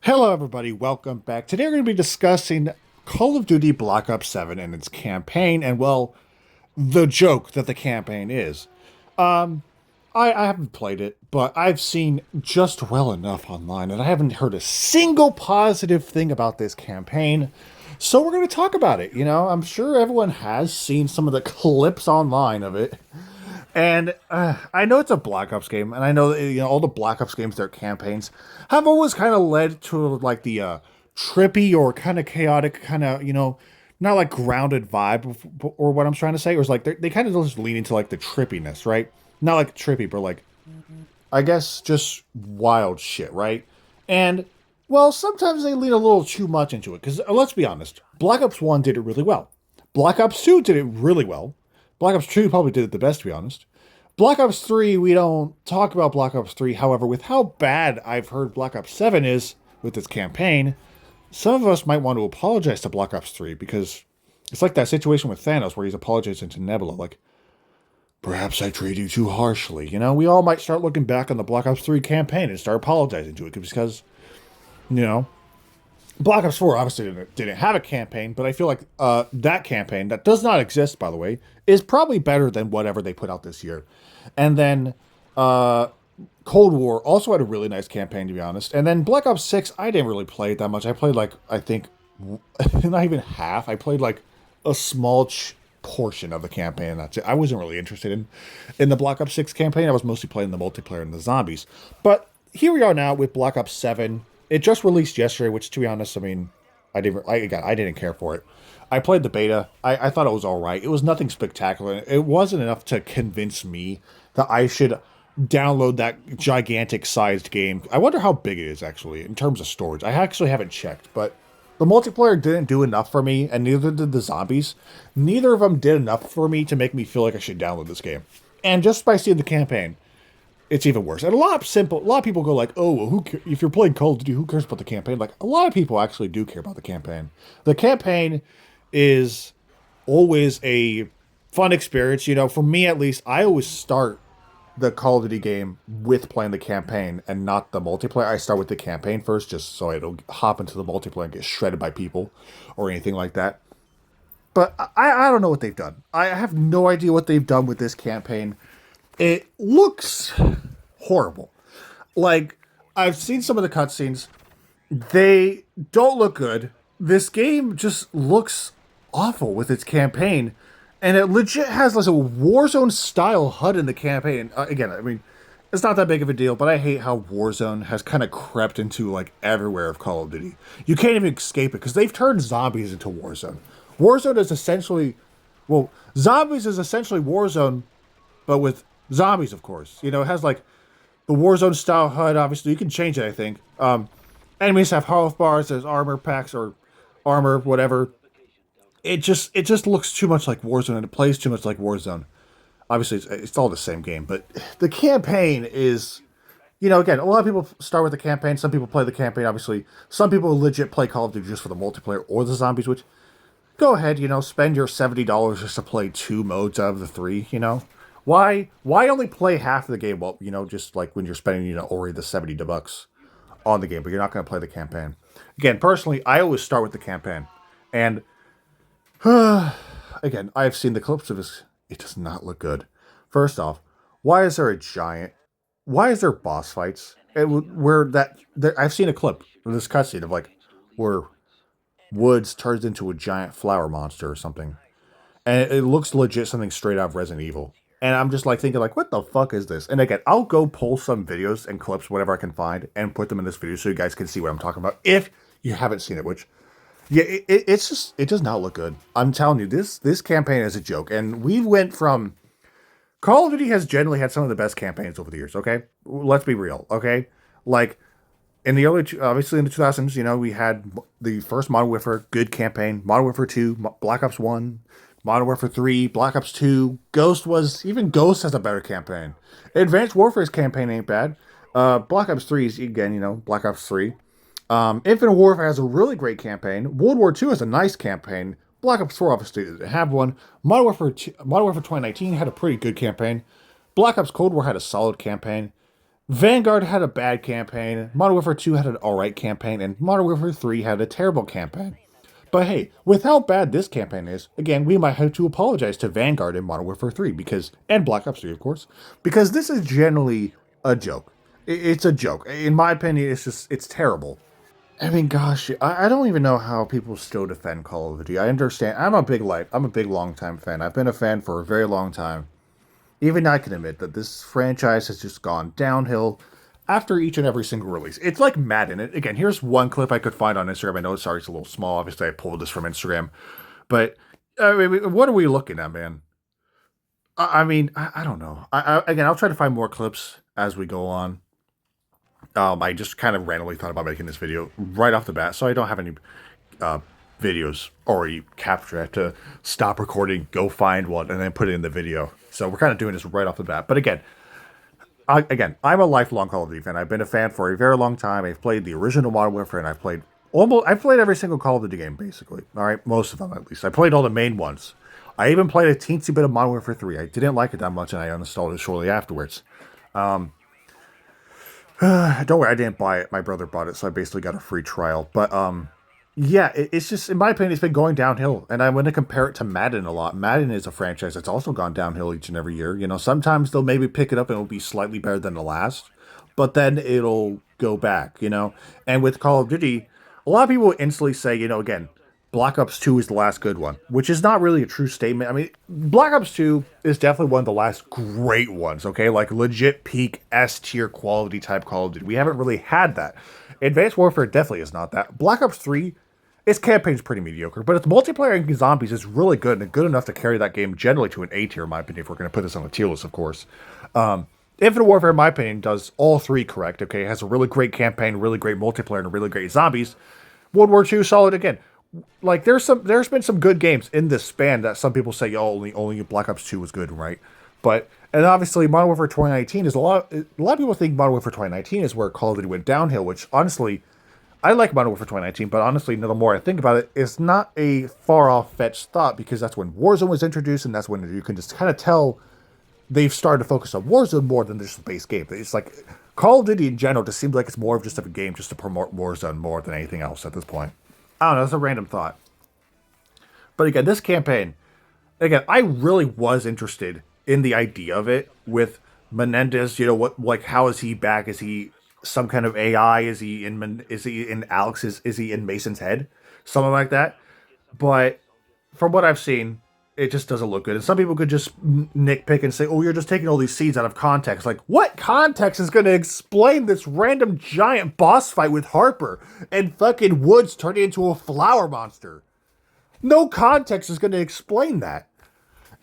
Hello, everybody. Welcome back. Today, we're going to be discussing Call of Duty Black Ops 7 and its campaign, and, well, the joke that the campaign is. I haven't played it, but I've seen just well enough online, and I haven't heard a single positive thing about this campaign. So, we're going to talk about it. I'm sure everyone has seen some of the clips online of it. And I know it's a Black Ops game, and I know that, all the Black Ops games, their campaigns have always kind of led to like the trippy or kind of chaotic, kind of not like grounded vibe or what I'm trying to say, or it's like they kind of just lean into like the trippiness, right? Not like trippy, but like I guess just wild shit, right? And well, sometimes they lean a little too much into it because let's be honest, Black Ops One did it really well. Black Ops Two did it really well. Black Ops 2 probably did it the best, to be honest. Black Ops 3, we don't talk about Black Ops 3. However, with how bad I've heard Black Ops 7 is with its campaign, some of us might want to apologize to Black Ops 3 because it's like that situation with Thanos where he's apologizing to Nebula, like, perhaps I treated you too harshly. We all might start looking back on the Black Ops 3 campaign and start apologizing to it because, you know, Black Ops 4 obviously didn't have a campaign, but I feel like that campaign, that does not exist, by the way, is probably better than whatever they put out this year. And then uh, Cold War also had a really nice campaign, to be honest. And then Black Ops 6, I didn't really play it that much. I played like, I think, not even half. I played like a small portion of the campaign, and that's it. I wasn't really interested in the Black Ops 6 campaign. I was mostly playing the multiplayer and the zombies. But here we are now with Black Ops 7. It just released yesterday, which, to be honest, I mean, I didn't care for it. I played the beta. I thought it was all right. It was nothing spectacular. It wasn't enough to convince me that I should download that gigantic sized game. I wonder how big it is actually in terms of storage. I actually haven't checked, but the multiplayer didn't do enough for me, and neither did the zombies. Neither of them did enough for me to make me feel like I should download this game. And just by seeing the campaign, it's even worse. And a lot of people go like, "Oh, well, if you're playing Call of Duty, who cares about the campaign?" Like a lot of people actually do care about the campaign. The campaign is always a fun experience. For me at least, I always start the Call of Duty game with playing the campaign and not the multiplayer. I start with the campaign first, just so I don't hop into the multiplayer and get shredded by people or anything like that. But I don't know what they've done. I have no idea what they've done with this campaign. It looks horrible. Like, I've seen some of the cutscenes. They don't look good. This game just looks awful with its campaign. And it legit has like a Warzone style HUD in the campaign. Again, I mean, it's not that big of a deal, but I hate how Warzone has kind of crept into like everywhere of Call of Duty. You can't even escape it because they've turned zombies into Warzone. Warzone is essentially, well, zombies is essentially Warzone, but with zombies, of course. It has like the Warzone style HUD. Obviously, you can change it, I think. Enemies have health bars, there's armor packs or armor, whatever. It just looks too much like Warzone, and it plays too much like Warzone. Obviously, it's all the same game, but the campaign is, again, a lot of people start with the campaign. Some people play the campaign, obviously. Some people legit play Call of Duty just for the multiplayer or the zombies, which, go ahead, spend your $70 just to play two modes out of the three. Why only play half of the game? Well, just like when you're spending, already the $70 on the game, but you're not going to play the campaign. Again, personally, I always start with the campaign. And again, I've seen the clips of this. It does not look good. First off, why is there a giant? Why is there boss fights? Where I've seen a clip of this cutscene of like where Woods turns into a giant flower monster or something, and it looks legit something straight out of Resident Evil. And I'm just like thinking like, what the fuck is this? And again, I'll go pull some videos and clips, whatever I can find, and put them in this video so you guys can see what I'm talking about. If you haven't seen it, which yeah, it's just it does not look good. I'm telling you, this campaign is a joke, and we went from Call of Duty has generally had some of the best campaigns over the years. Okay, let's be real. Okay, like in the early, obviously in the 2000s, we had the first Modern Warfare, good campaign. Modern Warfare 2, Black Ops 1, Modern Warfare 3, Black Ops 2. Even Ghost has a better campaign. Advanced Warfare's campaign ain't bad. Black Ops 3 is, again, Black Ops 3. Infinite Warfare has a really great campaign. World War 2 has a nice campaign. Black Ops 4 obviously didn't have one. Modern Warfare 2019 had a pretty good campaign. Black Ops Cold War had a solid campaign. Vanguard had a bad campaign, Modern Warfare 2 had an alright campaign, and Modern Warfare 3 had a terrible campaign. But hey, with how bad this campaign is, again, we might have to apologize to Vanguard and Modern Warfare 3 and Black Ops 3, of course, because this is generally a joke. It's a joke. In my opinion, it's terrible. I mean, gosh, I don't even know how people still defend Call of Duty. I understand. I'm a big long time fan. I've been a fan for a very long time. Even I can admit that this franchise has just gone downhill after each and every single release. It's like Madden. Again, here's one clip I could find on Instagram. I know, sorry, it's a little small. Obviously, I pulled this from Instagram. But I mean, what are we looking at, man? I don't know. Again, I'll try to find more clips as we go on. I just kind of randomly thought about making this video right off the bat, so I don't have any uh, videos already captured. I have to stop recording, go find one, and then put it in the video. So we're kind of doing this right off the bat. But I'm a lifelong Call of Duty fan. I've been a fan for a very long time. I've played the original Modern Warfare, and I've played every single Call of Duty game, basically. All right, most of them at least. I played all the main ones. I even played a teensy bit of Modern Warfare 3. I didn't like it that much, and I uninstalled it shortly afterwards. Don't worry, I didn't buy it. My brother bought it, so I basically got a free trial. But yeah, it's just, in my opinion, it's been going downhill. And I'm going to compare it to Madden a lot. Madden is a franchise that's also gone downhill each and every year. You know, sometimes they'll maybe pick it up and it'll be slightly better than the last, but then it'll go back, you know? And with Call of Duty, a lot of people will instantly say, you know, again, Black Ops 2 is the last good one, which is not really a true statement. I mean, Black Ops 2 is definitely one of the last great ones, okay? Like legit peak S tier quality type Call of Duty. We haven't really had that. Advanced Warfare definitely is not that. Black Ops 3, its campaign's pretty mediocre, but its multiplayer and zombies is really good and good enough to carry that game generally to an A tier, in my opinion, if we're going to put this on a tier list, of course. Infinite Warfare, in my opinion, does all three correct, okay? It has a really great campaign, really great multiplayer, and really great zombies. World War II, solid again. Like there's been some good games in this span that some people say, oh, only Black Ops 2 was good, right? But and obviously Modern Warfare 2019 is a lot of people think Modern Warfare 2019 is where Call of Duty went downhill, which honestly I like Modern Warfare 2019, but honestly, the more I think about it, it's not a far off fetched thought because that's when Warzone was introduced, and that's when you can just kind of tell they've started to focus on Warzone more than just the base game. It's like Call of Duty in general just seems like it's more of just a game just to promote Warzone more than anything else at this point. I don't know, it's a random thought. But again, this campaign, again, I really was interested in the idea of it with Menendez. You know what? Like, how is he back? Is he some kind of AI? Is he in Alex's? Is he in Mason's head? Something like that. But from what I've seen, it just doesn't look good. And some people could just nitpick and say, "Oh, you're just taking all these scenes out of context." Like, what context is going to explain this random giant boss fight with Harper and fucking Woods turning into a flower monster? No context is going to explain that.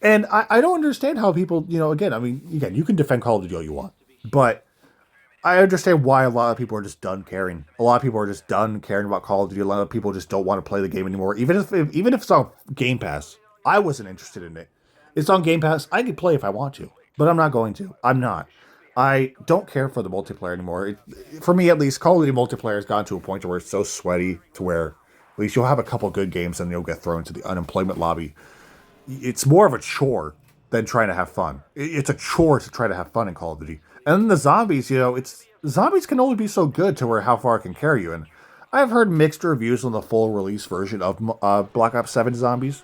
And I don't understand how people, you know, again, you can defend Call of Duty all you want, but I understand why a lot of people are just done caring. A lot of people are just done caring about Call of Duty. A lot of people just don't want to play the game anymore. Even if it's on Game Pass, I wasn't interested in it. It's on Game Pass. I could play if I want to, but I'm not going to. I'm not. I don't care for the multiplayer anymore. For me, at least, Call of Duty multiplayer has gotten to a point where it's so sweaty to where at least you'll have a couple good games and you'll get thrown to the unemployment lobby. It's more of a chore than trying to have fun. It's a chore to try to have fun in Call of Duty. And then the zombies, you know, it's zombies can only be so good to where how far it can carry you. And I've heard mixed reviews on the full release version of Black Ops 7 Zombies.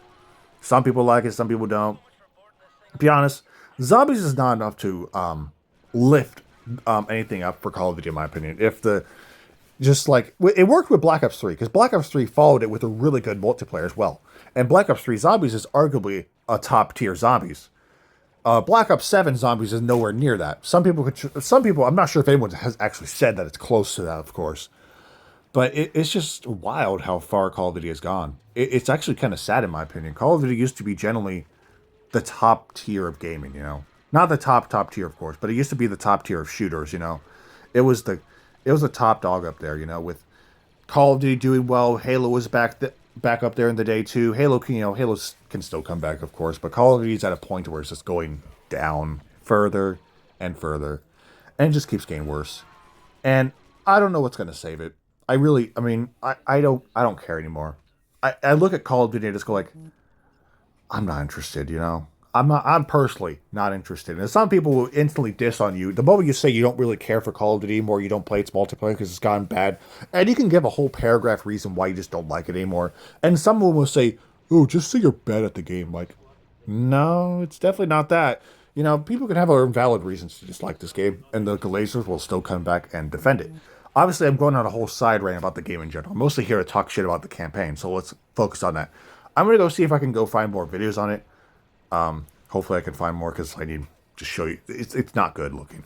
Some people like it, some people don't. To be honest, Zombies is not enough to lift anything up for Call of Duty, in my opinion. If the just like it worked with Black Ops 3 because Black Ops 3 followed it with a really good multiplayer as well. And Black Ops 3 Zombies is arguably a top tier zombies. Black Ops 7 Zombies is nowhere near that. Some people, I'm not sure if anyone has actually said that it's close to that, of course. But it's just wild how far Call of Duty has gone. It's actually kind of sad in my opinion. Call of Duty used to be generally the top tier of gaming, you know. Not the top tier, of course, but it used to be the top tier of shooters, you know. It was the it was the top dog up there, you know, with Call of Duty doing well. Halo was back up there in the day too. Halo can still come back, of course, but Call of Duty is at a point where it's just going down further and further, and it just keeps getting worse. And I don't know what's going to save it. I don't care anymore. I look at Call of Duty and just go like, I'm not interested, you know. I'm personally not interested. And some people will instantly diss on you. The moment you say you don't really care for Call of Duty anymore, you don't play its multiplayer because it's gone bad. And you can give a whole paragraph reason why you just don't like it anymore. And someone will say, oh, just say you're bad at the game. Like, no, it's definitely not that. You know, people can have their valid reasons to dislike this game, and the Glazers will still come back and defend it. Obviously, I'm going on a whole side rant about the game in general. I'm mostly here to talk shit about the campaign, so let's focus on that. I'm gonna go see if I can go find more videos on it. Hopefully, I can find more because I need to show you. It's not good looking.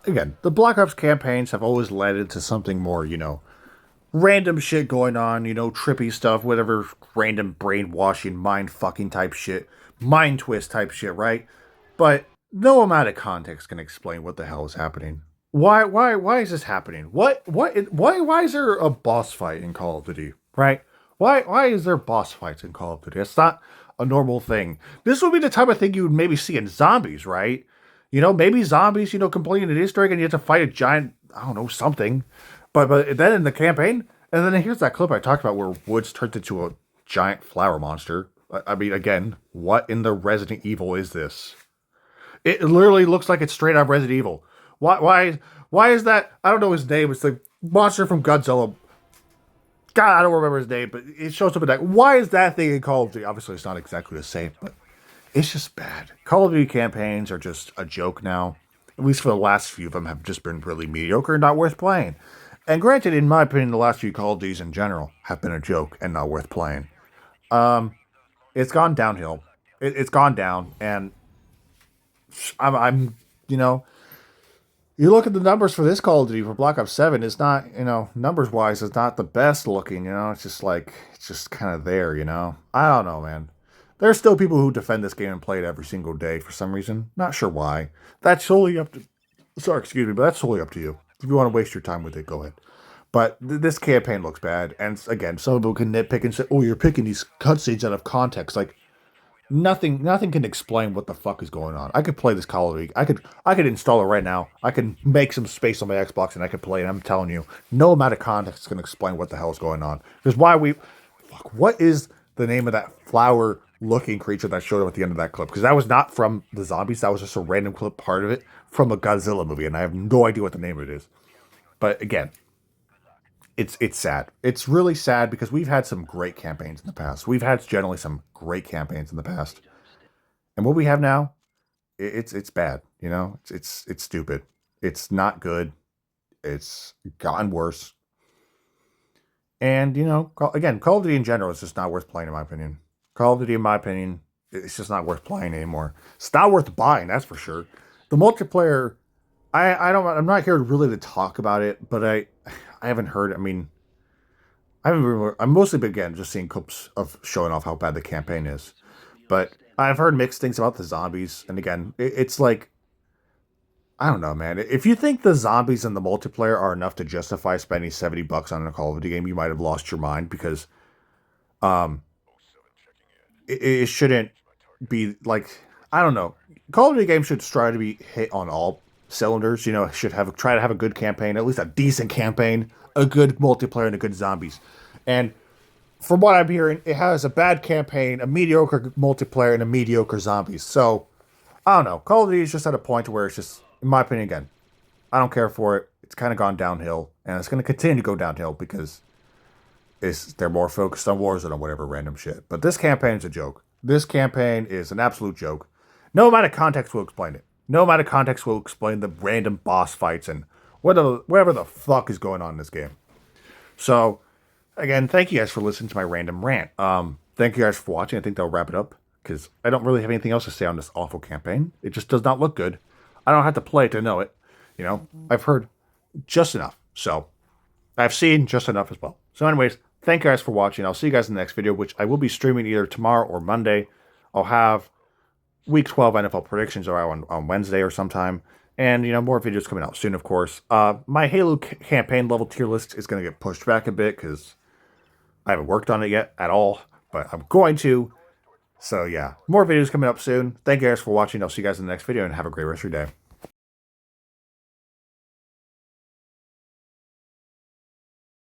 Again, the Black Ops campaigns have always led into something more, random shit going on, trippy stuff, whatever, random brainwashing, mind fucking type shit, mind twist type shit, right? But no amount of context can explain what the hell is happening. Why is this happening? Why is there a boss fight in Call of Duty, right? Why is there boss fights in Call of Duty? It's not a normal thing. This would be the type of thing you would maybe see in zombies, right? Maybe zombies, completing an Easter egg and you have to fight a giant, I don't know, something. But then in the campaign, and then here's that clip I talked about where Woods turned into a giant flower monster. I mean, again, what in the Resident Evil is this? It literally looks like it's straight out of Resident Evil. Why is that? I don't know his name. It's the monster from Godzilla. God, I don't remember his name, but it shows up in that. Why is that thing in Call of Duty? Obviously, it's not exactly the same, but it's just bad. Call of Duty campaigns are just a joke now. At least for the last few of them have just been really mediocre and not worth playing. And granted, in my opinion, the last few Call of Duties in general have been a joke and not worth playing. It's gone downhill. It's gone down, and I'm you look at the numbers for this Call of Duty for Black Ops 7, it's not, numbers wise, it's not the best looking, it's just like, it's just kind of there, I don't know, man. There's still people who defend this game and play it every single day for some reason. Not sure why. That's solely up to, sorry, excuse me, but that's solely up to you. If you want to waste your time with it, go ahead. But this campaign looks bad, and again, some people can nitpick and say, oh, you're picking these cutscenes out of context. Like, nothing can explain what the fuck is going on. I could play this Call of Duty. I could install it right now. I can make some space on my Xbox and I could play it. I'm telling you, no amount of context can explain what the hell is going on. Because what is the name of that flower looking creature that showed up at the end of that clip? Because that was not from the zombies. That was just a random clip, part of it from a Godzilla movie, and I have no idea what the name of it is. But again, it's sad. It's really sad because we've had some great campaigns in the past. We've had generally some great campaigns in the past, and what we have now, it's bad. It's stupid. It's not good. It's gotten worse. And again, Call of Duty in general is just not worth playing in my opinion. Call of Duty, in my opinion, it's just not worth playing anymore. It's not worth buying, that's for sure. The multiplayer, I'm not here really to talk about it, but I haven't heard. I mean, I'm mostly again just seeing clips of showing off how bad the campaign is, but I've heard mixed things about the zombies. And again, it's like, I don't know, man. If you think the zombies and the multiplayer are enough to justify spending $70 on a Call of Duty game, you might have lost your mind because, um, it shouldn't be like, I don't know. Call of Duty games should try to be hit on all cylinders. Should try to have a good campaign, at least a decent campaign, a good multiplayer, and a good zombies. And from what I'm hearing, it has a bad campaign, a mediocre multiplayer, and a mediocre zombies. So I don't know. Call of Duty is just at a point where it's just, in my opinion, again, I don't care for it. It's kind of gone downhill, and it's going to continue to go downhill because they're more focused on Warzone or whatever random shit. But this campaign is a joke. This campaign is an absolute joke. No amount of context will explain it. No amount of context will explain the random boss fights and whatever the fuck is going on in this game. So, again, thank you guys for listening to my random rant. Thank you guys for watching. I think that'll wrap it up because I don't really have anything else to say on this awful campaign. It just does not look good. I don't have to play it to know it. I've heard just enough. So, I've seen just enough as well. So anyways, thank you guys for watching. I'll see you guys in the next video, which I will be streaming either tomorrow or Monday. I'll have Week 12 NFL predictions are on Wednesday or sometime. And, more videos coming out soon, of course. My Halo campaign level tier list is going to get pushed back a bit because I haven't worked on it yet at all. But I'm going to. So, yeah, more videos coming up soon. Thank you guys for watching. I'll see you guys in the next video and have a great rest of your day.